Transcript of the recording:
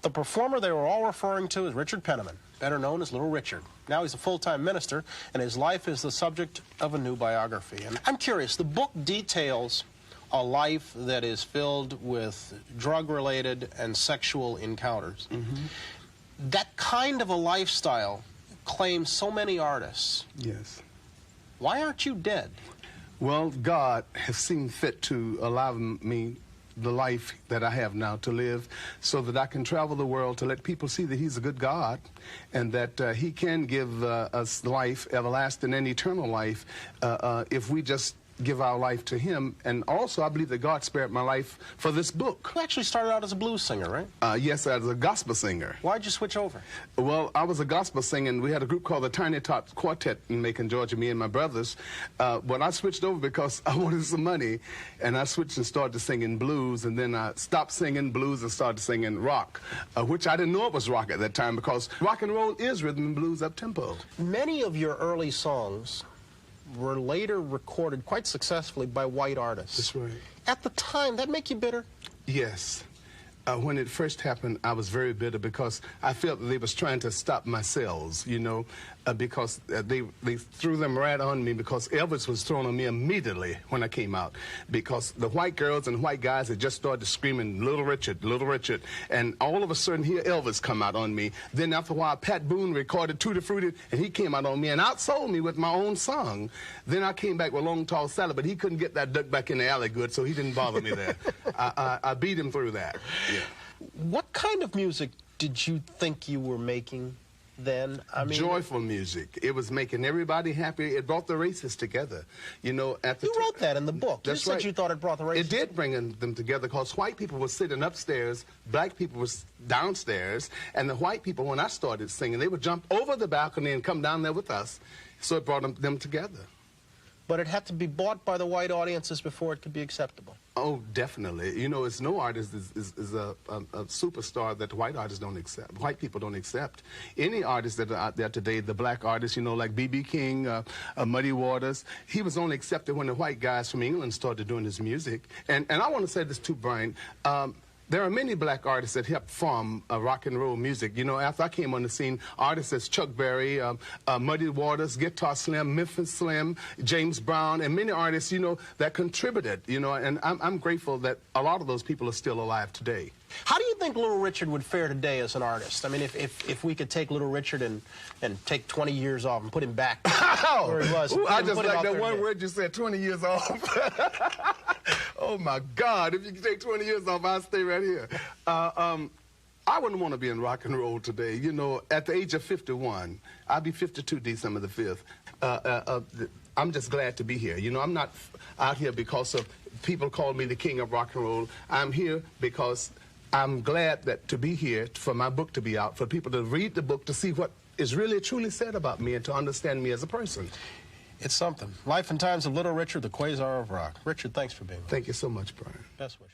The performer they were all referring to is Richard Penniman, better known as Little Richard. Now he's a full-time minister, and his life is the subject of a new biography. And I'm curious, the book details a life that is filled with drug-related and sexual encounters. That kind of a lifestyle claims so many artists. Yes. Why aren't you dead? Well, God has seen fit to allow me the life that I have now to live so that I can travel the world to let people see that he's a good God and that he can give us life, everlasting and eternal life, if we just give our life to him. And also, I believe that God spared my life for this book. You actually started out as a blues singer, right? Yes, as a gospel singer. Why'd you switch over? Well, I was a gospel singer, and we had a group called the Tiny Tots Quartet in Macon, Georgia, me and my brothers. But I switched over because I wanted some money, and I switched and started singing blues, and then I stopped singing blues and started singing rock, which I didn't know it was rock at that time because rock and roll is rhythm and blues up-tempo. Many of your early songs were later recorded quite successfully by white artists. That's right. At the time, that make you bitter? Yes. When it first happened, I was very bitter because I felt that they was trying to stop my sales, you know, because they threw them right on me because Elvis was thrown on me immediately when I came out because the white girls and white guys had just started screaming, Little Richard, and all of a sudden here Elvis come out on me. Then after a while, Pat Boone recorded Tutti Frutti, and he came out on me and outsold me with my own song. Then I came back with Long Tall Sally, but he couldn't get that duck back in the alley good, so he didn't bother me there. I beat him through that. Yeah. What kind of music did you think you were making then? I mean, joyful music. It was making everybody happy. It brought the races together. You know, at the you wrote that in the book. That's you right. said you thought it brought the races. It did bring them together because white people were sitting upstairs, black people were downstairs, and the white people, when I started singing, they would jump over the balcony and come down there with us. So it brought them together. But it had to be bought by the white audiences before it could be acceptable. Oh, definitely. You know, it's no artist is a superstar that white artists don't accept. White people don't accept. Any artist that are out there today, the black artists, you know, like B.B. King, Muddy Waters, he was only accepted when the white guys from England started doing his music. And I want to say this too, Brian. There are many black artists that helped form rock and roll music. You know, after I came on the scene, artists as Chuck Berry, Muddy Waters, Guitar Slim, Memphis Slim, James Brown, and many artists, you know, that contributed, you know, and I'm grateful that a lot of those people are still alive today. How do you think Little Richard would fare today as an artist? I mean, if we could take Little Richard and take 20 years off and put him back where he was. Ooh, I just like that one word you said, 20 years off. Oh, my God. If you could take 20 years off, I'd stay right here. I wouldn't want to be in rock and roll today. You know, at the age of 51, I'll be 52 December the 5th. I'm just glad to be here. You know, I'm not out here because of people call me the king of rock and roll. I'm here because I'm glad that to be here, for my book to be out, for people to read the book to see what is really truly said about me and to understand me as a person. It's something. Life and Times of Little Richard, the Quasar of Rock. Richard, thanks for being with us. Thank you so much, Brian. Best wishes.